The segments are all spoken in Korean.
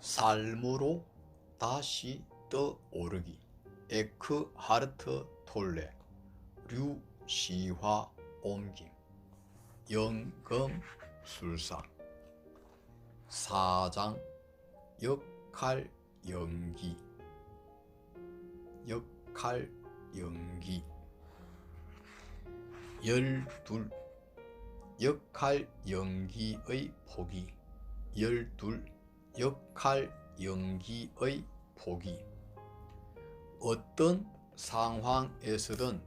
삶으로 다시 떠오르기. 에크하르트 톨레. 류시화 옮김. 연금술사. 4장 역할 연기. 역할 연기. 12. 역할 연기의 포기. 12. 역할 연기의 포기. 어떤 상황에서든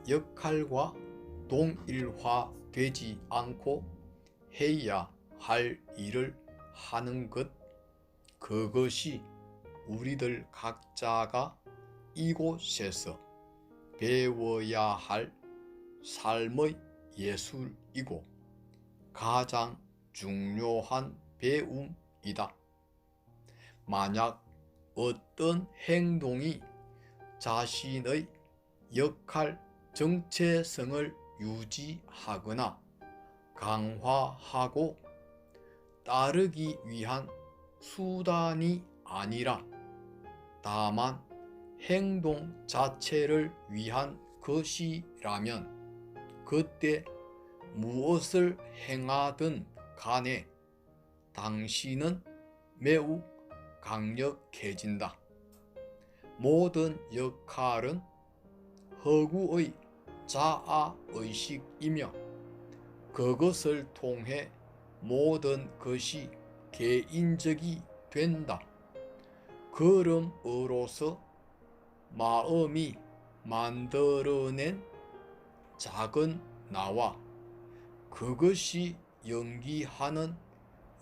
역할과 동일화되지 않고 해야 할 일을 하는 것, 그것이 우리들 각자가 이곳에서 배워야 할 삶의 예술이고 가장 중요한 배움이다. 만약 어떤 행동이 자신의 역할 정체성을 유지하거나 강화하고 따르기 위한 수단이 아니라 다만 행동 자체를 위한 것이라면 그때 무엇을 행하든 간에 당신은 매우 강력해진다. 모든 역할은 허구의 자아의식이며 그것을 통해 모든 것이 개인적이 된다. 그럼으로써 마음이 만들어낸 작은 나와 그것이 연기하는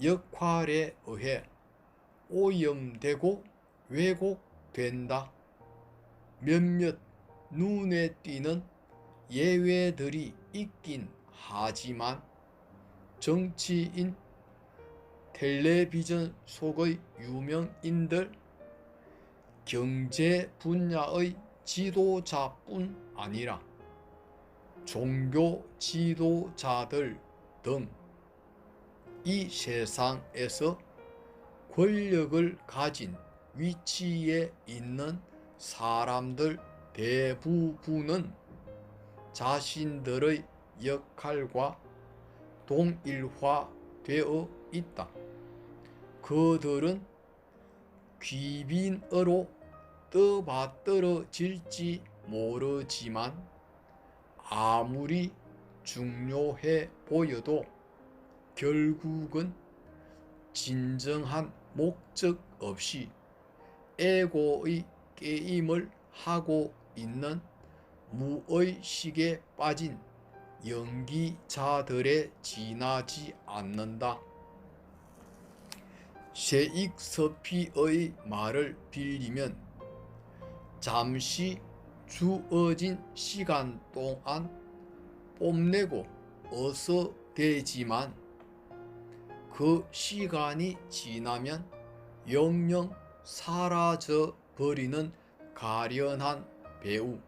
역할에 의해 오염되고 왜곡된다. 몇몇 눈에 띄는 예외들이 있긴 하지만 정치인, 텔레비전 속의 유명인들, 경제 분야의 지도자뿐 아니라 종교 지도자들 등 이 세상에서 권력을 가진 위치에 있는 사람들 대부분은 자신들의 역할과 동일화되어 있다. 그들은 귀빈으로 떠받들어질지 모르지만 아무리 중요해 보여도 결국은 진정한 목적 없이 에고의 게임을 하고 있는 무의식에 빠진 연기자들에 지나지 않는다. 셰익스피어의 말을 빌리면 잠시 주어진 시간 동안 뽐내고 어서 되지만 그 시간이 지나면 영영 사라져 버리는 가련한 배우.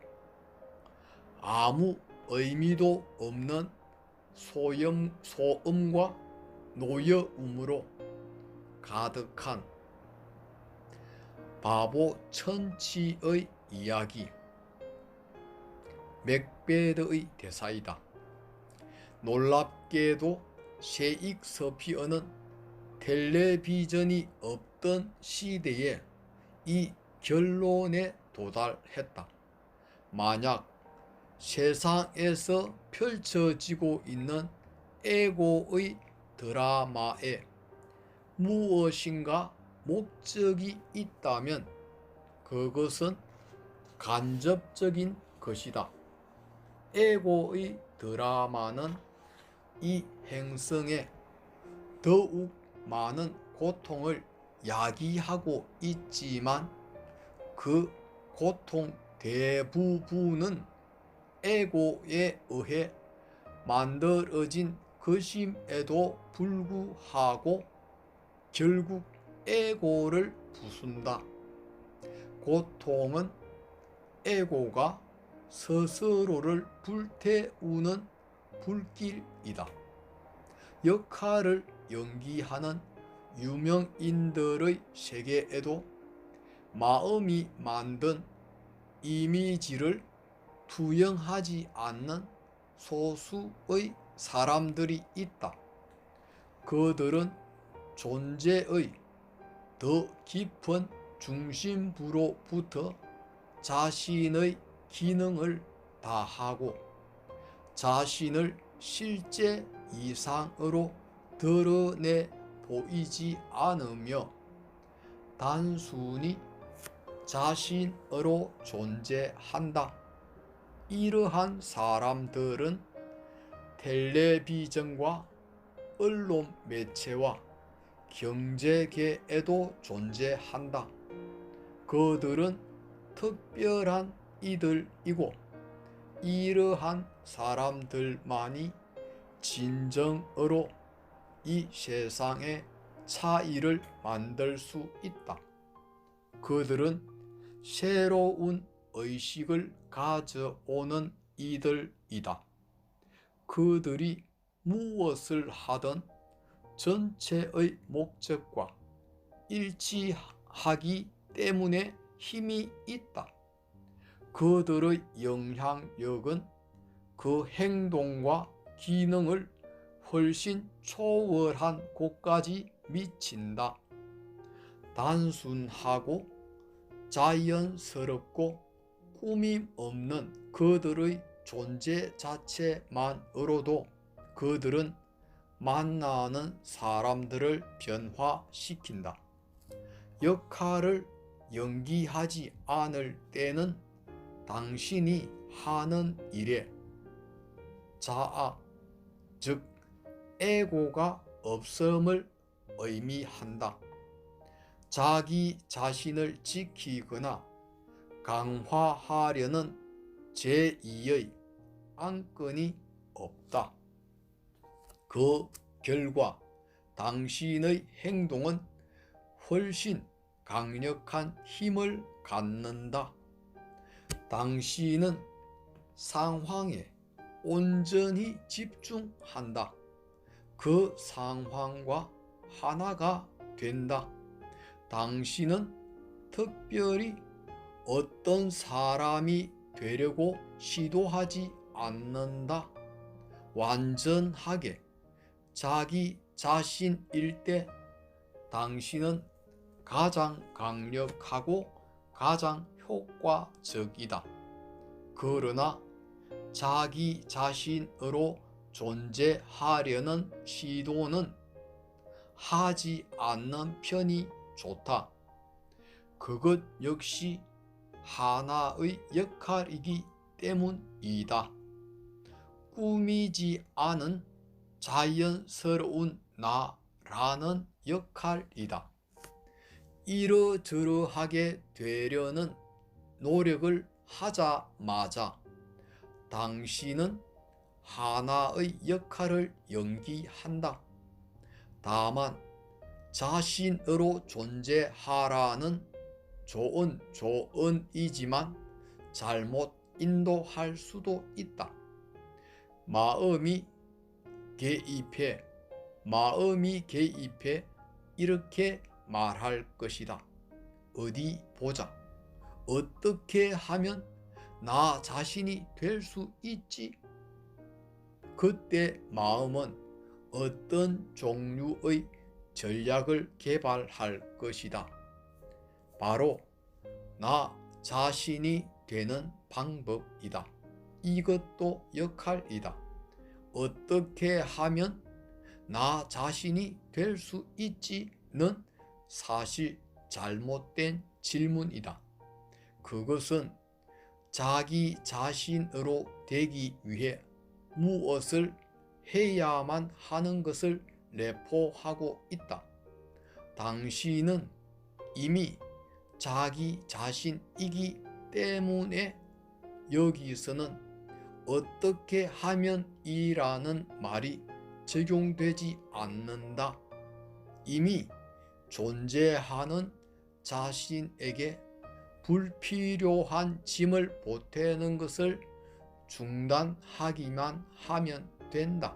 아무 의미도 없는 소음과 노여움으로 가득한 바보 천치의 이야기. 맥베드의 대사이다. 놀랍게도 셰익스피어는 텔레비전이 없던 시대에 이 결론에 도달했다. 만약 세상에서 펼쳐지고 있는 에고의 드라마에 무엇인가 목적이 있다면 그것은 간접적인 것이다. 에고의 드라마는 이 행성에 더욱 많은 고통을 야기하고 있지만 그 고통 대부분은 에고에 의해 만들어진 것임에도 불구하고 결국 에고를 부순다. 고통은 에고가 스스로를 불태우는 불길이다. 역할을 연기하는 유명인들의 세계에도 마음이 만든 이미지를 투영하지 않는 소수의 사람들이 있다. 그들은 존재의 더 깊은 중심부로부터 자신의 기능을 다하고 자신을 실제 이상으로 드러내 보이지 않으며 단순히 자신으로 존재한다. 이러한 사람들은 텔레비전과 언론 매체와 경제계에도 존재한다. 그들은 특별한 이들이고 이러한 사람들만이 진정으로 이 세상의 차이를 만들 수 있다. 그들은 새로운 의식을 가져오는 이들이다. 그들이 무엇을 하든 전체의 목적과 일치하기 때문에 힘이 있다. 그들의 영향력은 그 행동과 기능을 훨씬 초월한 곳까지 미친다. 단순하고 자연스럽고 꾸밈 없는 그들의 존재 자체만으로도 그들은 만나는 사람들을 변화시킨다. 역할을 연기하지 않을 때는 당신이 하는 일에 자아, 즉 에고가 없음을 의미한다. 자기 자신을 지키거나 강화하려는 제2의 안건이 없다. 그 결과 당신의 행동은 훨씬 강력한 힘을 갖는다. 당신은 상황에 온전히 집중한다. 그 상황과 하나가 된다. 당신은 특별히 어떤 사람이 되려고 시도하지 않는다. 완전하게 자기 자신일 때 당신은 가장 강력하고 가장 효과적이다. 그러나 자기 자신으로 존재하려는 시도는 하지 않는 편이 좋다. 그것 역시 하나의 역할이기 때문이다. 꾸미지 않은 자연스러운 나라는 역할이다. 이러저러하게 되려는 노력을 하자마자 당신은 하나의 역할을 연기한다. 다만 자신으로 존재하라는 좋은 조언이지만 잘못 인도할 수도 있다. 마음이 개입해 이렇게 말할 것이다. 어디 보자. 어떻게 하면 나 자신이 될 수 있지? 그때 마음은 어떤 종류의 전략을 개발할 것이다. 바로 나 자신이 되는 방법이다. 이것도 역할이다. 어떻게 하면 나 자신이 될 수 있지는 사실 잘못된 질문이다. 그것은 자기 자신으로 되기 위해 무엇을 해야만 하는 것을 내포하고 있다. 당신은 이미 자기 자신이기 때문에 여기서는 어떻게 하면 이라는 말이 적용되지 않는다. 이미 존재하는 자신에게 불필요한 짐을 보태는 것을 중단하기만 하면 된다.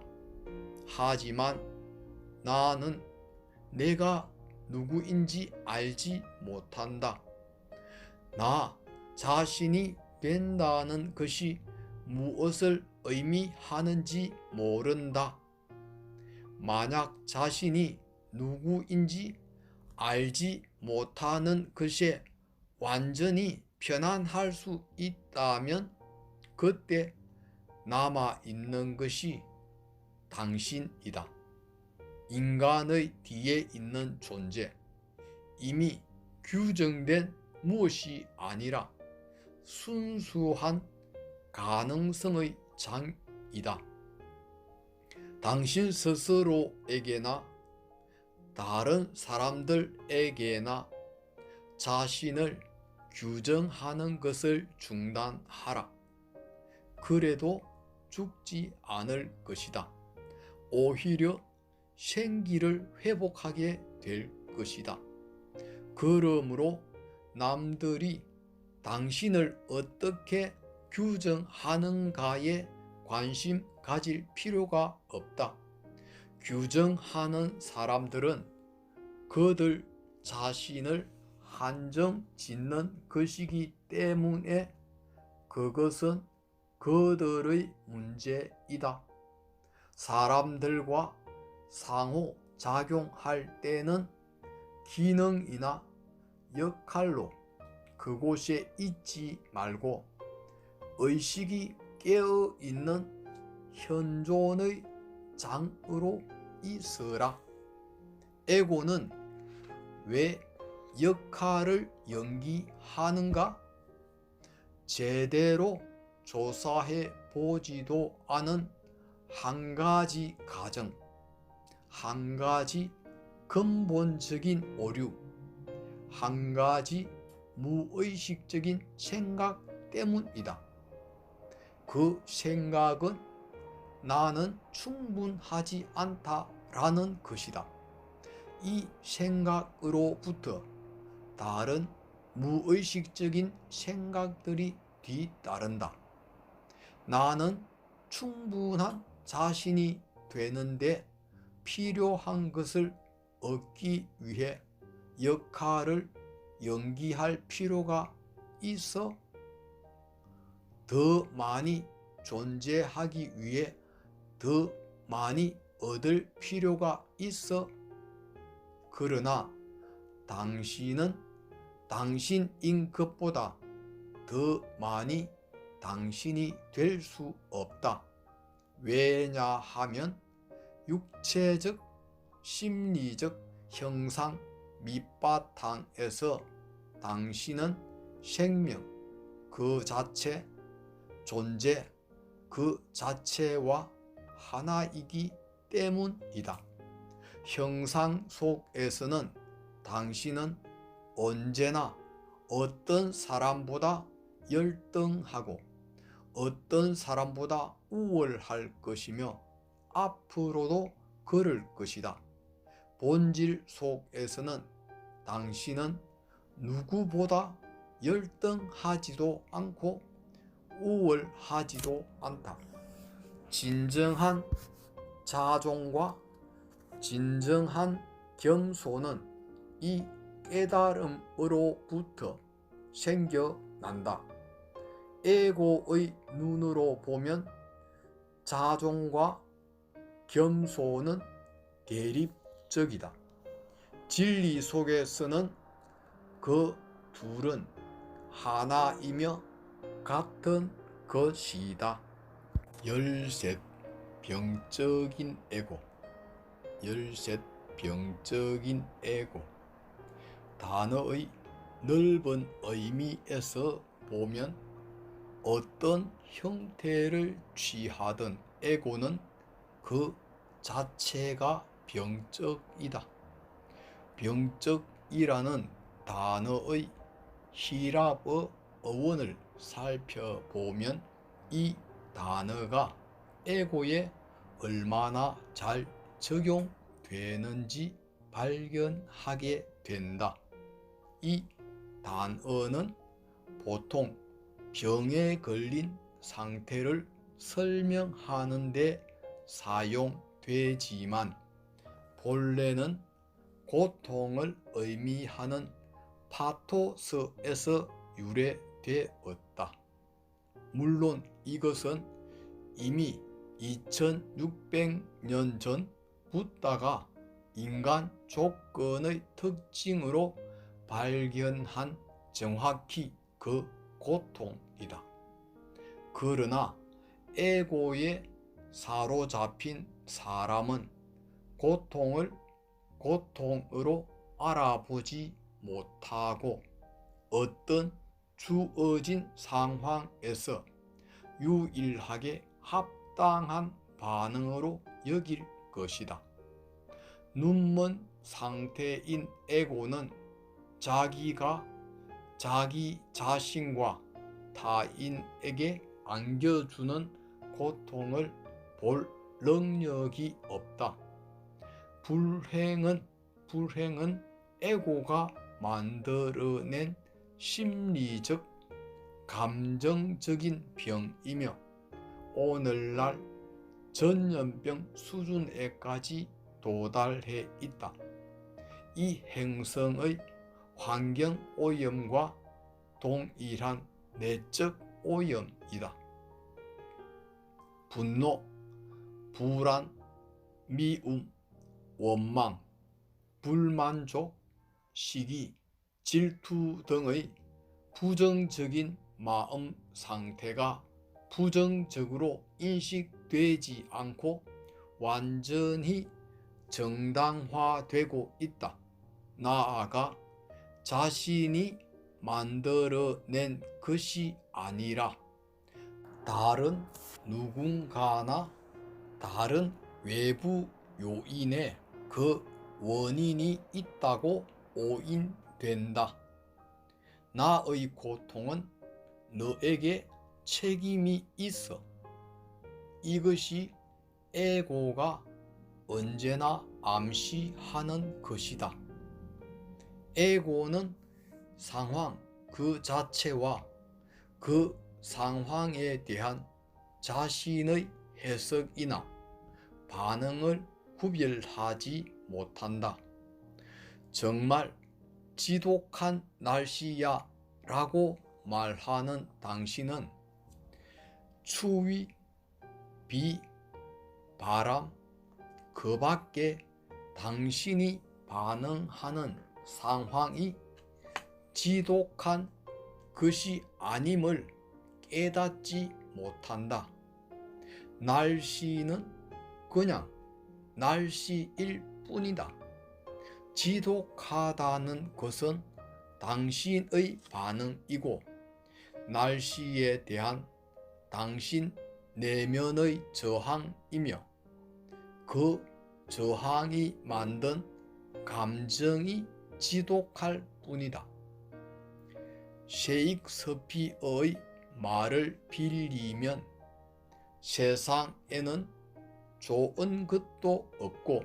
하지만 나는 내가 누구인지 알지 못한다. 나 자신이 된다는 것이 무엇을 의미하는지 모른다. 만약 자신이 누구인지 알지 못하는 것에 완전히 편안할 수 있다면 그때 남아있는 것이 당신이다. 인간의 뒤에 있는 존재, 이미 규정된 무엇이 아니라 순수한 가능성의 장이다. 당신 스스로에게나 다른 사람들에게나 자신을 규정하는 것을 중단하라. 그래도 죽지 않을 것이다. 오히려 생기를 회복하게 될 것이다. 그러므로 남들이 당신을 어떻게 규정하는가에 관심 가질 필요가 없다. 규정하는 사람들은 그들 자신을 한정 짓는 것이기 때문에 그것은 그들의 문제이다. 사람들과 상호작용할 때는 기능이나 역할로 그곳에 있지 말고 의식이 깨어있는 현존의 장으로 있으라. 에고는 왜 역할을 연기하는가? 제대로 조사해 보지도 않은 한 가지 가정, 한 가지 근본적인 오류, 한 가지 무의식적인 생각 때문이다. 그 생각은 나는 충분하지 않다라는 것이다. 이 생각으로부터 다른 무의식적인 생각들이 뒤따른다. 나는 충분한 자신이 되는데 필요한 것을 얻기 위해 역할을 연기할 필요가 있어? 더 많이 존재하기 위해 더 많이 얻을 필요가 있어? 그러나 당신은 당신인 것보다 더 많이 당신이 될 수 없다. 왜냐하면 육체적, 심리적 형상 밑바탕에서 당신은 생명 그 자체, 존재 그 자체와 하나이기 때문이다. 형상 속에서는 당신은 언제나 어떤 사람보다 열등하고 어떤 사람보다 우월할 것이며 앞으로도 그럴 것이다. 본질 속에서는 당신은 누구보다 열등하지도 않고 우월하지도 않다. 진정한 자존과 진정한 겸손은 이 깨달음으로부터 생겨난다. 에고의 눈으로 보면 자존과 겸손은 대립적이다. 진리 속에서는 그 둘은 하나이며 같은 것이다. 13. 병적인 에고. 13. 병적인 에고. 단어의 넓은 의미에서 보면 어떤 형태를 취하든 에고는 그 자체가 병적이다. 병적이라는 단어의 히랍어 어원을 살펴보면 이 단어가 에고에 얼마나 잘 적용되는지 발견하게 된다. 이 단어는 보통 병에 걸린 상태를 설명하는 데 사용되지만 본래는 고통을 의미하는 파토스에서 유래되었다. 물론 이것은 이미 2600년 전 붓다가 인간 조건의 특징으로 발견한 정확히 그 고통이다. 그러나 에고에 사로잡힌 사람은 고통을 고통으로 알아보지 못하고 어떤 주어진 상황에서 유일하게 합당한 반응으로 여길 것이다. 눈먼 상태인 에고는 자기가 자기 자신과 타인에게 안겨주는 고통을 볼 능력이 없다. 불행은 에고가 만들어낸 심리적, 감정적인 병이며 오늘날 전염병 수준에까지 도달해 있다. 이 행성의 환경 오염과 동일한 내적 오염이다. 분노, 불안, 미움, 원망, 불만족, 시기, 질투 등의 부정적인 마음 상태가 부정적으로 인식되지 않고 완전히 정당화되고 있다. 나아가 자신이 만들어낸 것이 아니라 다른 누군가나 다른 외부 요인에 그 원인이 있다고 오인된다. 나의 고통은 너에게 책임이 있어. 이것이 에고가 언제나 암시하는 것이다. 에고는 상황 그 자체와 그 상황에 대한 자신의 해석이나 반응을 구별하지 못한다. 정말 지독한 날씨야 라고 말하는 당신은 추위, 비, 바람, 그 밖에 당신이 반응하는 상황이 지독한 것이 아님을 깨닫지 못한다. 날씨는 그냥 날씨일 뿐이다. 지독하다는 것은 당신의 반응이고 날씨에 대한 당신 내면의 저항이며 그 저항이 만든 감정이 지독할 뿐이다. 셰익스피어의 말을 빌리면 세상에는 좋은 것도 없고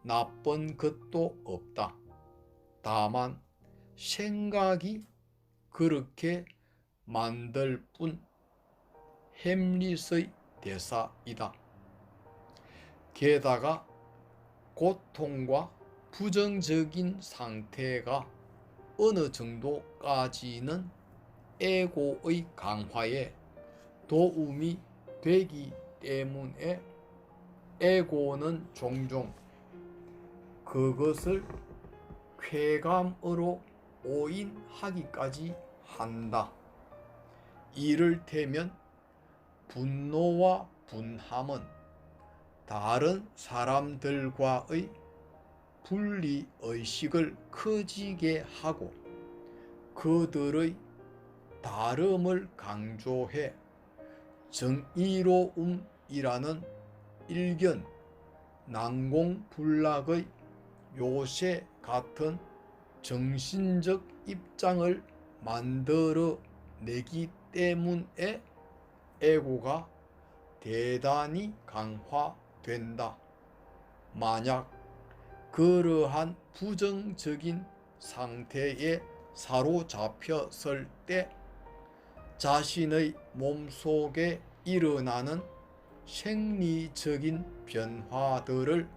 나쁜 것도 없다. 다만 생각이 그렇게 만들 뿐. 햄릿의 대사이다. 게다가 고통과 부정적인 상태가 어느 정도까지는 에고의 강화에 도움이 되기 때문에 에고는 종종 그것을 쾌감으로 오인하기까지 한다. 이를테면 분노와 분함은 다른 사람들과의 분리의식을 커지게 하고 그들의 다름을 강조해 정의로움이라는 일견, 난공불락의 요새 같은 정신적 입장을 만들어내기 때문에 에고가 대단히 강화된다. 만약 그러한 부정적인 상태에 사로잡혔을 때 자신의 몸속에 일어나는 생리적인 변화들을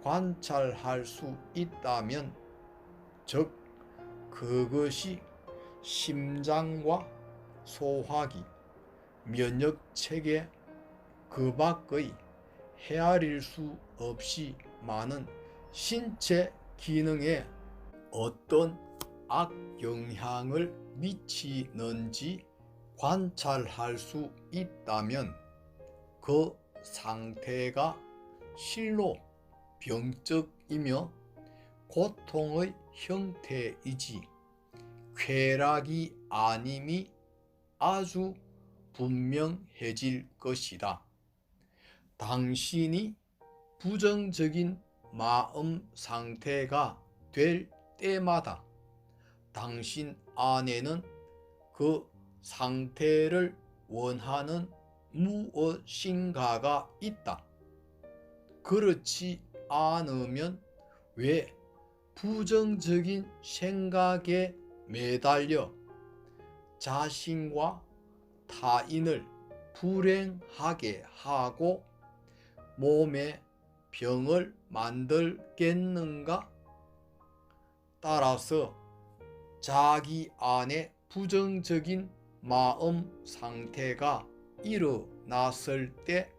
관찰할 수 있다면, 즉 그것이 심장과 소화기, 면역체계 그 밖의 헤아릴 수 없이 많은 신체 기능에 어떤 악영향을 미치는지 관찰할 수 있다면 그 상태가 실로 병적이며 고통의 형태이지 쾌락이 아님이 아주 분명해질 것이다. 당신이 부정적인 마음 상태가 될 때마다 당신 안에는 그 상태를 원하는 무엇인가가 있다. 그렇지 않으면 왜 부정적인 생각에 매달려 자신과 타인을 불행하게 하고 몸에 병을 만들겠는가? 따라서 자기 안에 부정적인 마음 상태가 일어났을 때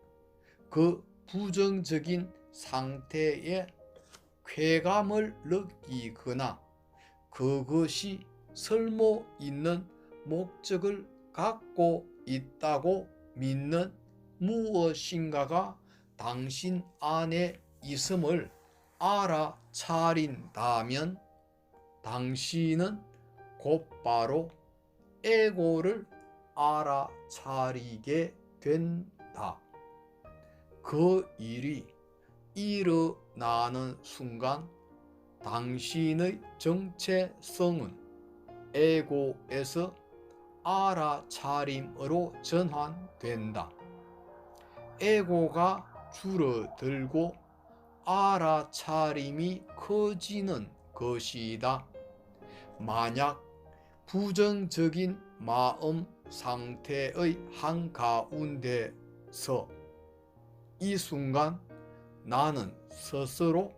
그 부정적인 상태에 쾌감을 느끼거나 그것이 설모 있는 목적을 갖고 있다고 믿는 무엇인가가 당신 안에 있음을 알아차린다면 당신은 곧바로 에고를 알아차리게 된다. 그 일이 일어나는 순간 당신의 정체성은 에고에서 알아차림으로 전환된다. 에고가 줄어들고 알아차림이 커지는 것이다. 만약 부정적인 마음 상태의 한가운데서 이 순간 나는 스스로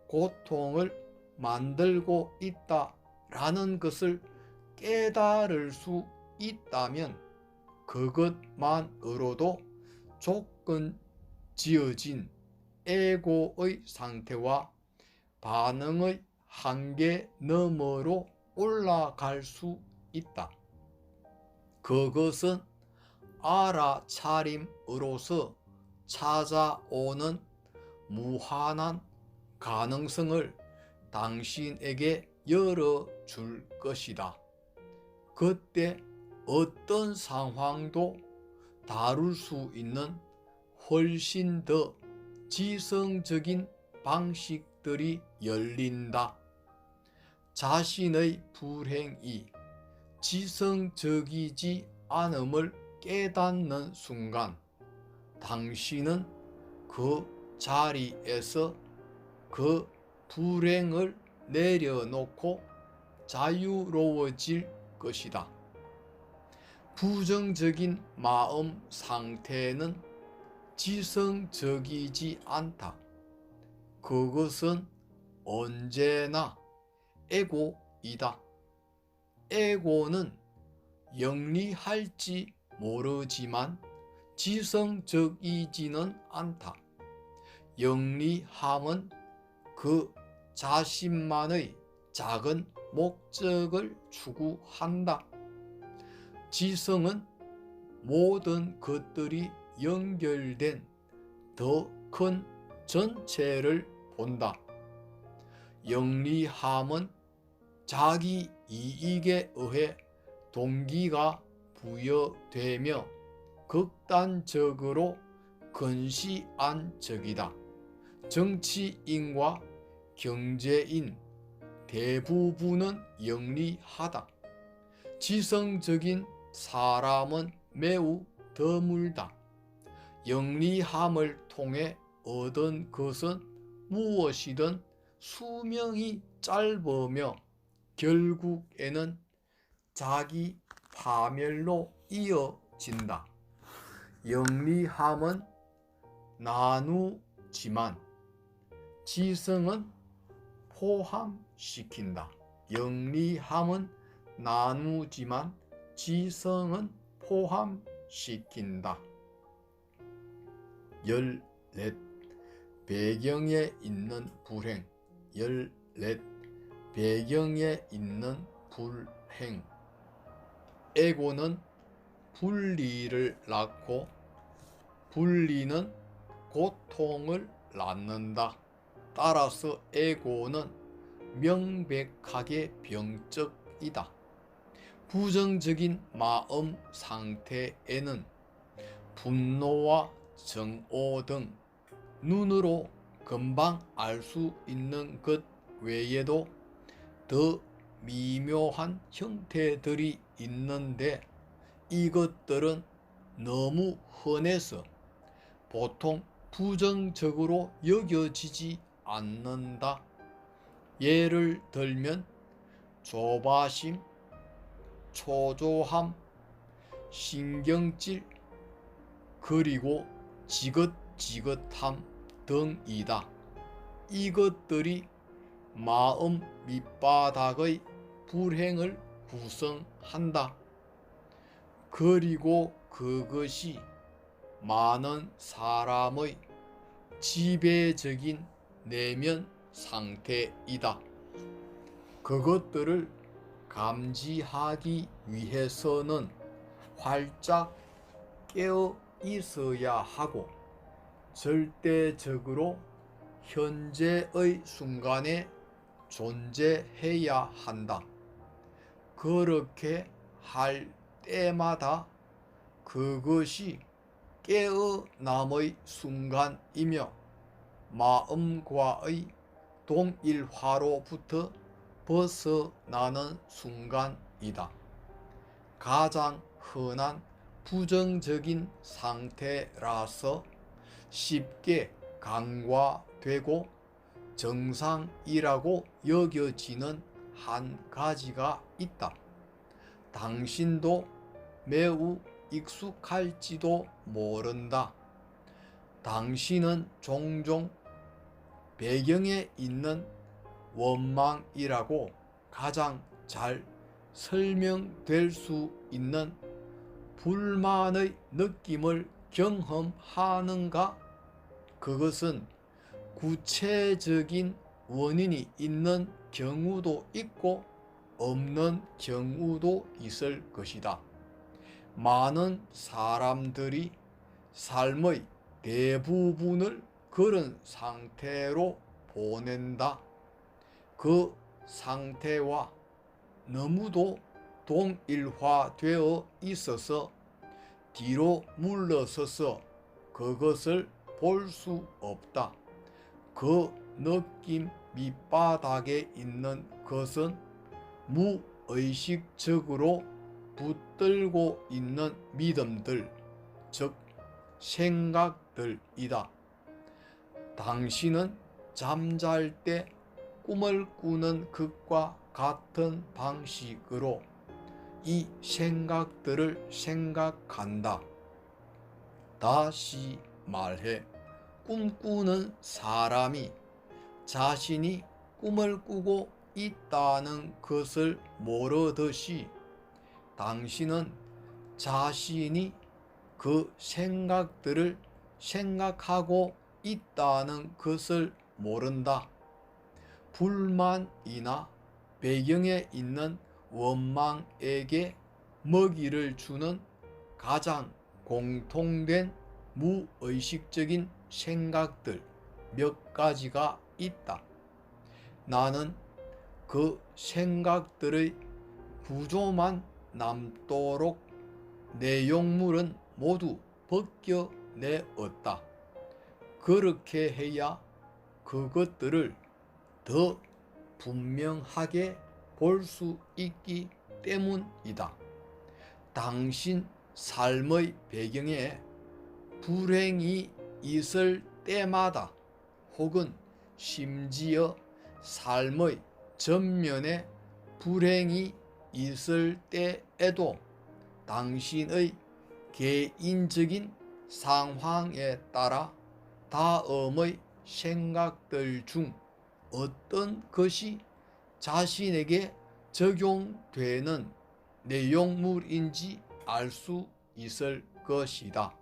고통을 만들고 있다라는 것을 깨달을 수 있다면 그것만으로도 조건 지어진 에고의 상태와 반응의 한계 너머로 올라갈 수 있다. 그것은 알아차림으로서 찾아오는 무한한 가능성을 당신에게 열어줄 것이다. 그때 어떤 상황도 다룰 수 있는 훨씬 더 지성적인 방식들이 열린다. 자신의 불행이 지성적이지 않음을 깨닫는 순간 당신은 그 자리에서 그 불행을 내려놓고 자유로워질 것이다. 부정적인 마음 상태는 지성적이지 않다. 그것은 언제나 에고이다. 에고는 영리할지 모르지만 지성적이지는 않다. 영리함은 그 자신만의 작은 목적을 추구한다. 지성은 모든 것들이 연결된 더 큰 전체를 본다. 영리함은 자기 이익에 의해 동기가 부여되며 극단적으로 근시안적이다. 정치인과 경제인 대부분은 영리하다. 지성적인 사람은 매우 드물다. 영리함을 통해 얻은 것은 무엇이든 수명이 짧으며 결국에는 자기 파멸로 이어진다. 영리함은 나누지만 지성은 포함시킨다. 영리함은 나누지만 지성은 포함시킨다. 14. 배경에 있는 불행. 14. 배경에 있는 불행. 에고는 분리를 낳고 분리는 고통을 낳는다. 따라서 에고는 명백하게 병적이다. 부정적인 마음 상태에는 분노와 정오 등 눈으로 금방 알 수 있는 것 외에도 더 미묘한 형태들이 있는데 이것들은 너무 흔해서 보통 부정적으로 여겨지지 않는다. 예를 들면 조바심, 초조함, 신경질, 그리고 지긋지긋함 등이다. 이것들이 마음 밑바닥의 불행을 구성한다. 그리고 그것이 많은 사람의 지배적인 내면 상태이다. 그것들을 감지하기 위해서는 활짝 깨어 있어야 하고 절대적으로 현재의 순간에 존재해야 한다. 그렇게 할 때마다 그것이 깨어남의 순간이며 마음과의 동일화로부터 벗어나는 순간이다. 가장 흔한 부정적인 상태라서 쉽게 간과되고 정상이라고 여겨지는 한 가지가 있다. 당신도 매우 익숙할지도 모른다. 당신은 종종 배경에 있는 원망이라고 가장 잘 설명될 수 있는 불만의 느낌을 경험하는가? 그것은 구체적인 원인이 있는 경우도 있고 없는 경우도 있을 것이다. 많은 사람들이 삶의 대부분을 그런 상태로 보낸다. 그 상태와 너무도 동일화되어 있어서 뒤로 물러서서 그것을 볼 수 없다. 그 느낌 밑바닥에 있는 것은 무의식적으로 붙들고 있는 믿음들, 즉 생각들이다. 당신은 잠잘 때 꿈을 꾸는 것과 같은 방식으로 이 생각들을 생각한다. 다시 말해, 꿈꾸는 사람이 자신이 꿈을 꾸고 있다는 것을 모르듯이 당신은 자신이 그 생각들을 생각하고 있다는 것을 모른다. 불만이나 배경에 있는 원망에게 먹이를 주는 가장 공통된 무의식적인 생각들 몇 가지가 있다. 나는 그 생각들의 구조만 남도록 내용물은 모두 벗겨내었다. 그렇게 해야 그것들을 더 분명하게 볼 수 있기 때문이다. 당신 삶의 배경에 불행이 있을 때마다 혹은 심지어 삶의 전면에 불행이 있을 때에도 당신의 개인적인 상황에 따라 다음의 생각들 중 어떤 것이 자신에게 적용되는 내용물인지 알 수 있을 것이다.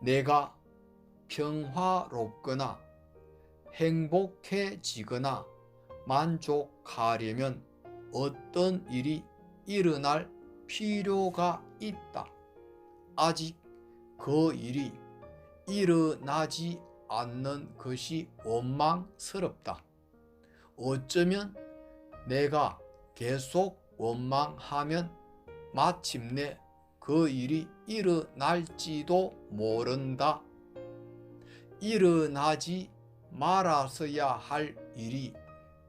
내가 평화롭거나 행복해지거나 만족하려면 어떤 일이 일어날 필요가 있다. 아직 그 일이 일어나지 않는 것이 원망스럽다. 어쩌면 내가 계속 원망하면 마침내 그 일이 일어날지도 모른다. 일어나지 말았어야 할 일이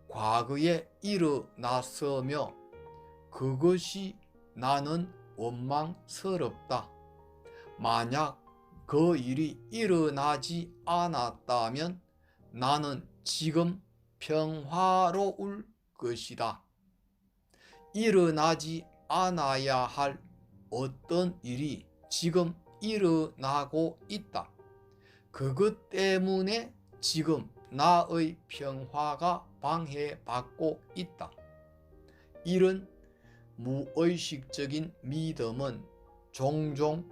과거에 일어났으며 그것이 나는 원망스럽다. 만약 그 일이 일어나지 않았다면 나는 지금 평화로울 것이다. 일어나지 않아야 할 어떤 일이 지금 일어나고 있다. 그것 때문에 지금 나의 평화가 방해받고 있다. 이런 무의식적인 믿음은 종종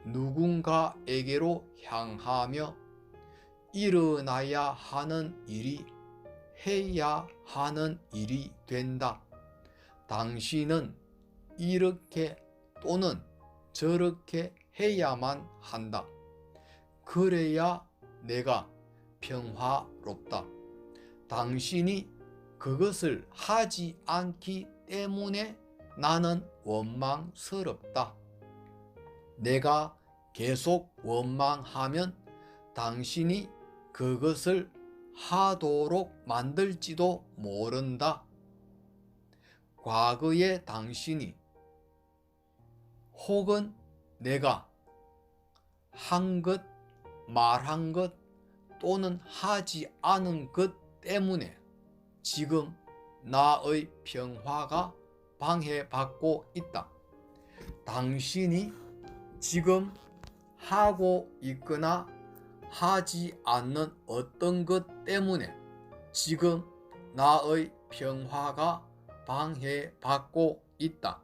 누군가에게로 향하며 일어나야 하는 일이 해야 하는 일이 된다. 당신은 이렇게 또는 저렇게 해야만 한다. 그래야 내가 평화롭다. 당신이 그것을 하지 않기 때문에 나는 원망스럽다. 내가 계속 원망하면 당신이 그것을 하도록 만들지도 모른다. 과거의 당신이 혹은 내가 한 것, 말한 것 또는 하지 않은 것 때문에 지금 나의 평화가 방해받고 있다. 당신이 지금 하고 있거나 하지 않는 어떤 것 때문에 지금 나의 평화가 방해받고 있다.